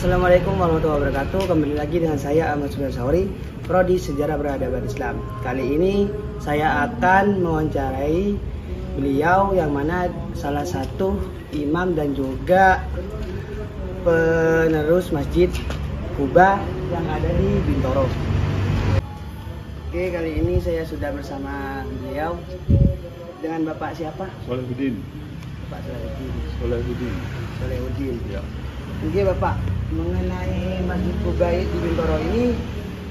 Assalamualaikum warahmatullahi wabarakatuh. Kembali lagi dengan saya Ahmad Sugarsahuri, Prodi Sejarah Peradaban Islam. Kali ini saya akan mewawancarai beliau yang mana salah satu imam dan juga penerus Masjid Quba yang ada di Bintoro. Oke, kali ini saya sudah bersama beliau dengan Bapak siapa? Solehudin. Bapak Solehudin. Solehudin. Solehudin. Ya. Oke Bapak, mengenai Masjid Quba di Bintoro ini,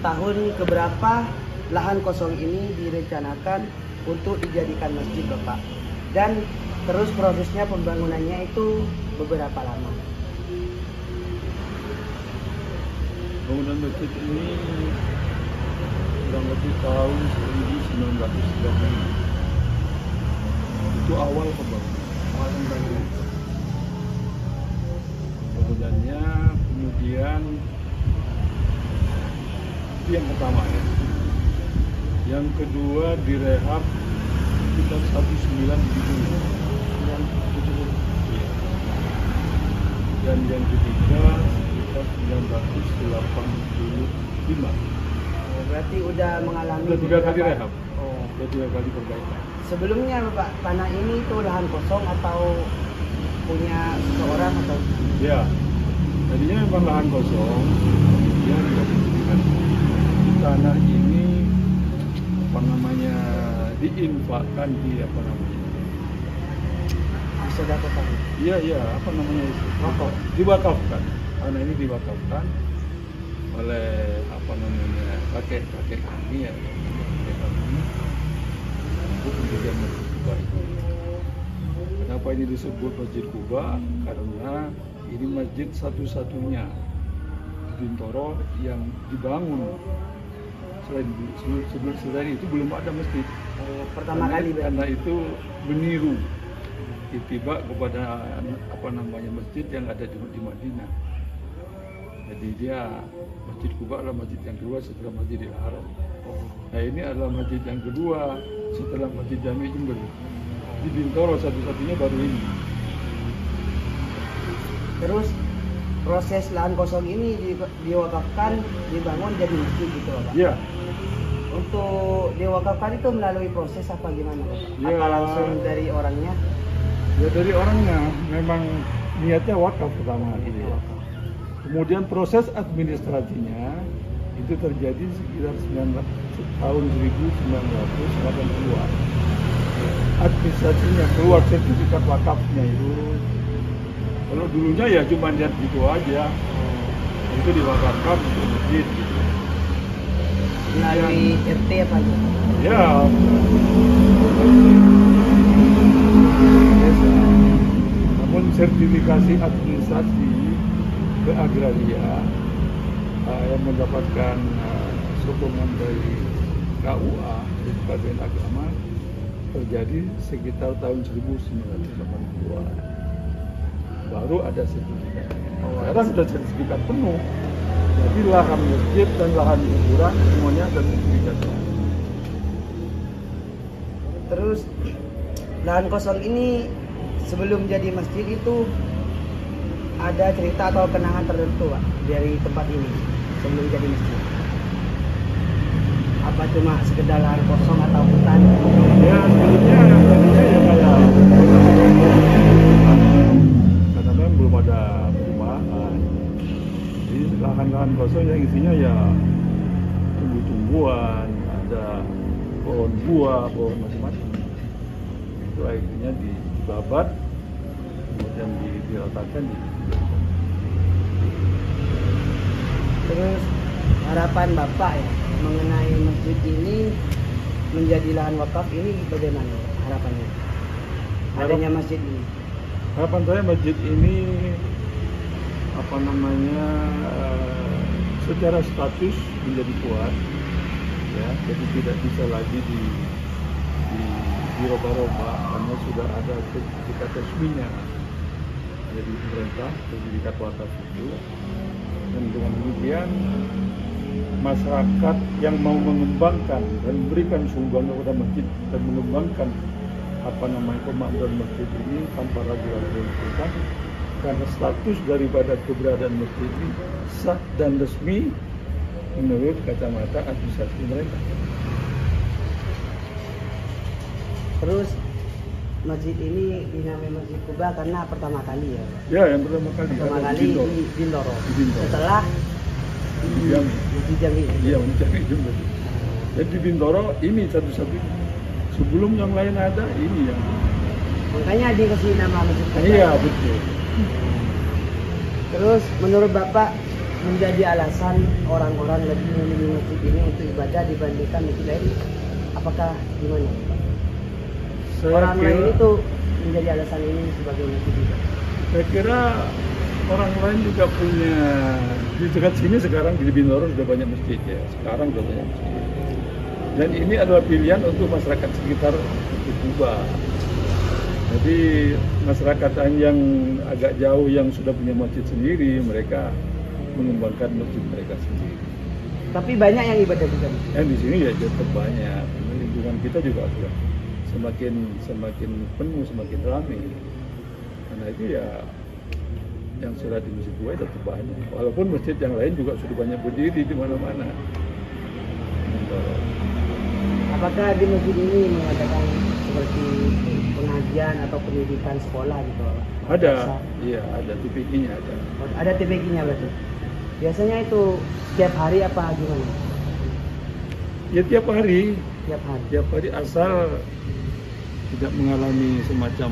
tahun keberapa lahan kosong ini direncanakan untuk dijadikan masjid Bapak? Dan terus prosesnya pembangunannya itu beberapa lama? Bangunan masjid ini kurang lebih tahun 1930. Itu awal pembangunan. Bangunannya kemudian itu yang pertama ya. Yang kedua direhab sekitar 1970. Dan yang ketiga sekitar 1985. Berarti udah mengalami Sudah 3 kali rehab. Oh. Sudah 3 kali perbaikan. Sebelumnya Bapak, tanah ini itu lahan kosong atau punya seseorang atau? Ya, tadinya memang lahan kosong, kemudian dijadikan tanah ini diinfakkan di Disedekahkan. Iya, wakaf, diwakafkan. Tanah ini diwakafkan oleh kakek kami ya, untuk menjadikan Masjid Quba itu. Kenapa ini disebut Masjid Quba? Karena ini masjid satu-satunya di Bintoro yang dibangun. Selain itu belum ada masjid. Pertama kali karena itu meniru itibak kepada masjid yang ada di Madinah. Jadi dia Masjid Quba adalah masjid yang kedua setelah Masjidil Haram. Nah ini adalah masjid yang kedua setelah Masjid Jami Jember. Di Bintoro satu-satunya baru ini. Terus proses lahan kosong ini diwakafkan, dibangun jadi masjid gitu Bapak? Iya. Untuk diwakafkan itu melalui proses apa gimana Bapak? Ya. Apa langsung dari orangnya? Ya dari orangnya, memang niatnya wakaf pertama gitu ya. Kemudian proses administrasinya itu terjadi sekitar tahun 1980-an. Administrasinya keluar sertifikat wakafnya itu. Kalau dulunya ya cuma lihat gitu aja. Itu diwakafkan untuk masjid gitu. Melalui RT apa gitu? Ya. Namun sertifikasi administrasi ke agraria yang mendapatkan sokongan dari KUA, Kabupaten Agama, terjadi sekitar tahun 1980-an. Baru ada sertifikat. Sekarang sudah sertifikat penuh. Jadi lahan masjid dan lahan kuburan semuanya ada sertifikat. Terus lahan kosong ini sebelum jadi masjid itu ada cerita atau kenangan tertentu Pak dari tempat ini sebelum jadi masjid? Apa cuma sekedar lahan kosong atau hutan? Ya sebelumnya ya kayak karena memang belum ada perumahan. Jadi lahan-lahan kosong yang isinya ya tumbuh-tumbuhan, ada pohon buah, pohon macam-macam. Itu akhirnya dibabat, kemudian diratakan. Terus harapan Bapak ya mengenai masjid ini menjadi lahan wakaf ini bagaimana harapannya? Adanya masjid ini. Harapan saya masjid ini secara status menjadi kuat, ya, jadi tidak bisa lagi dirubah-rubah karena sudah ada sertifikat resminya dari pemerintah, sertifikat wakaf itu. Dan dengan demikian masyarakat yang mau mengembangkan dan memberikan sumbangan kepada masjid dan mengembangkan pembangunan masjid ini tanpa ragu-ragu karena status daripada keberadaan masjid ini sah dan resmi menurut kacamata administrasi mereka. Terus masjid ini dinamai Masjid Kuba karena pertama kali ya. Ya, yang pertama kali. Pertama ada kali Bintoro. di Bintoro. Di Bintoro. Setelah Di Jambi. di Jambi. Iya, di Jambi juga. Jadi di Bintoro ini satu-satunya. Sebelum yang lain ada, ini yang. Makanya dikasih nama Masjid Kuba. Iya, betul. Terus menurut Bapak menjadi alasan orang-orang lebih memilih masjid ini untuk ibadah dibandingkan masjid lain, apakah gimana? Orang lain itu menjadi alasan ini sebagai masjid juga. Saya kira orang lain juga punya, di dekat sini sekarang di Bintoro sudah banyak masjid ya. Sekarang sudah banyak masjid. Dan ini adalah pilihan untuk masyarakat sekitar Kuba. Jadi masyarakat yang agak jauh yang sudah punya masjid sendiri, mereka mengembangkan masjid mereka sendiri. Tapi banyak yang ibadah juga. Yang di sini ya tetap banyak. Lingkungan kita juga sudah semakin penuh, semakin ramai. Karena itu ya yang sholat di Masjid Kuba tetap banyak. Walaupun masjid yang lain juga sudah banyak berdiri di mana-mana. Apakah di masjid ini mengadakan seperti pengajian atau pendidikan sekolah gitu, Pak? Ada, iya ada TPQ-nya ada. Ada TPQ-nya berarti. Biasanya itu setiap hari apa gimana? Ya tiap hari. Tiap hari. Tiap hari asal tidak mengalami semacam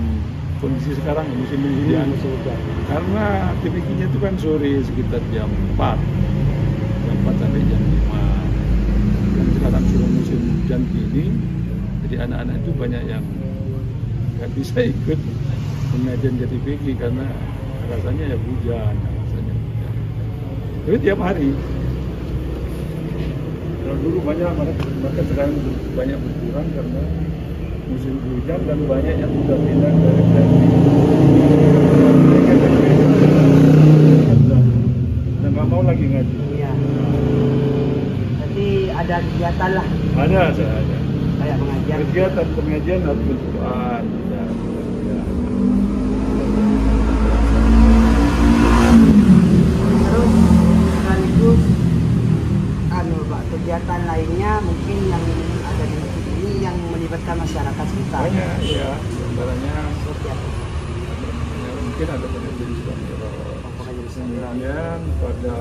kondisi sekarang musim hujan. Musim hujan. Karena TPQ-nya itu kan sore sekitar jam 4 sampai jam 5. Dan sekarang sudah musim hujan gini, jadi anak-anak itu banyak yang nggak bisa ikut pengajian TPQ karena rasanya ya hujan, Tapi tiap hari. Kalau dulu banyak, maka sekarang banyak berkurang karena musim hujan dan banyak yang sudah pindah dari dan nggak mau lagi ngaji. Iya. Berarti ada kegiatan lah. Ada. Kayak pengajian. Kegiatan pengajian harus Al-Quran. Terus sekaligus Pak, kegiatan lainnya mungkin yang ada di masjid ini yang melibatkan masyarakat sekitar. Banyak ya, antaranya Setiap mungkin ada pengajian kemudian pada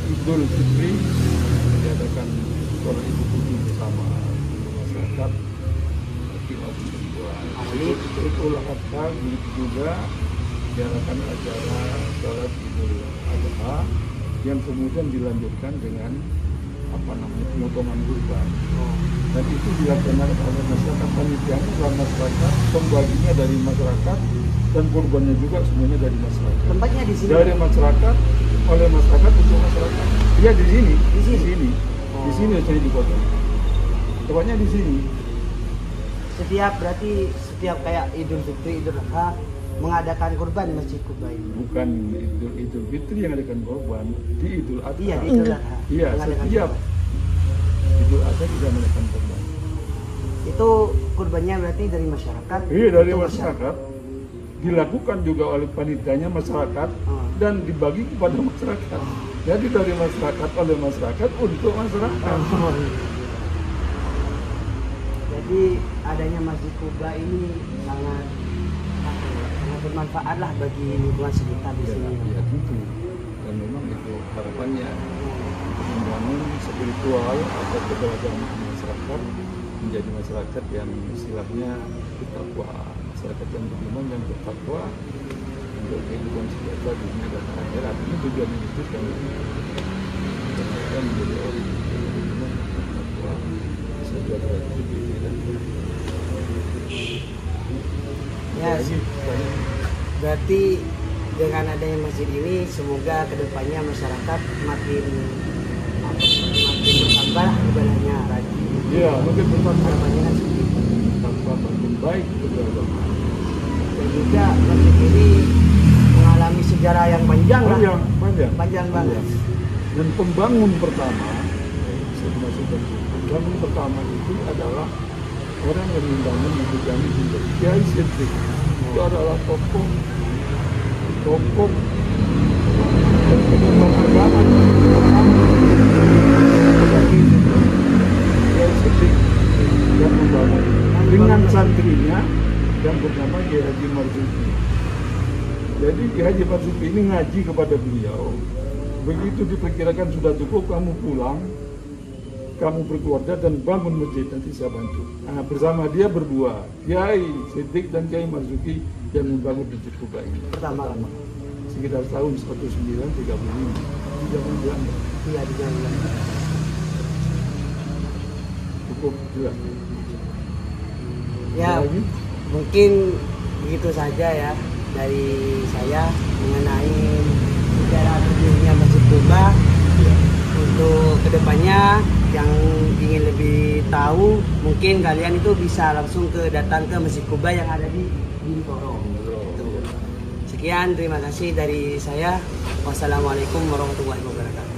Idul Fitri diadakan sholat Idul Fitri bersama masyarakat maupun perempuan. Idul Adha juga diadakan acara sholat Idul Adha yang kemudian dilanjutkan dengan pemotongan kurban. Dan itu dilaksanakan oleh masyarakat, panitianya oleh masyarakat, pembaginya dari masyarakat dan kurbannya juga semuanya dari masyarakat. Tempatnya di sini. Dari masyarakat, oleh masyarakat untuk masyarakat. Iya di sini. Di sini saya dipotong. Tempatnya di sini. Berarti setiap kayak Idul Fitri, Idul Adha mengadakan kurban di Masjid Kuba ini. Bukan Idul Fitri yang mengadakan kurban, di Idul Adha. Iya, di Idul Adha. Iya, setiap Idul Adha juga mengadakan kurban. Itu kurbannya berarti dari masyarakat. Iya, dari masyarakat. Dilakukan juga oleh panitianya masyarakat dan dibagi kepada masyarakat. Jadi dari masyarakat oleh masyarakat untuk masyarakat. Jadi adanya Masjid Kuba ini sangat bermanfaat lah bagi lingkungan sekitar di sini. Ya tentu. Dan memang itu harapannya untuk membangun spiritual atau keberagaman masyarakat menjadi masyarakat yang istilahnya bertakwa, masyarakat yang beriman dan bertakwa untuk kehidupan sejahtera dunia dan akhirat. Ini tujuannya itu sekali lagi. Mereka menjadi orang yang beriman dan bertakwa sejahtera hidup ini dan ya, berarti dengan adanya masjid ini semoga kedepannya masyarakat makin bertambah ibadahnya rajin. Iya, makin bertambah. Harapannya kan seperti itu. Tambah makin baik beragama. Dan juga masjid ini mengalami sejarah yang panjang lah. Panjang banget. Dan pembangun pertama itu adalah orang yang membangun Masjid Jami Kiai Siddiq Itu adalah tokoh dan penyembah agama yang membangun dengan santrinya yang bernama Kiai Haji Marzuki. Jadi Kiai Haji Marzuki ini ngaji kepada beliau. Begitu diperkirakan sudah cukup, kamu pulang, kamu berkeluarga dan bangun masjid, nanti saya bantu. Nah, bersama dia berdua, Kiai Siddiq dan Kiai Marzuki yang membangun Masjid Kuba ini. Pertama. Sekitar tahun 1935 di zaman Belanda. Iya, di zaman Belanda. Cukup jelas. Ya, Ada lagi? mungkin begitu saja ya dari saya mengenai sejarah berdirinya Masjid Kuba. Untuk kedepannya yang ingin lebih tahu, mungkin kalian itu bisa langsung datang ke Masjid Kuba yang ada di Bintoro. Sekian, terima kasih dari saya. Wassalamualaikum warahmatullahi wabarakatuh.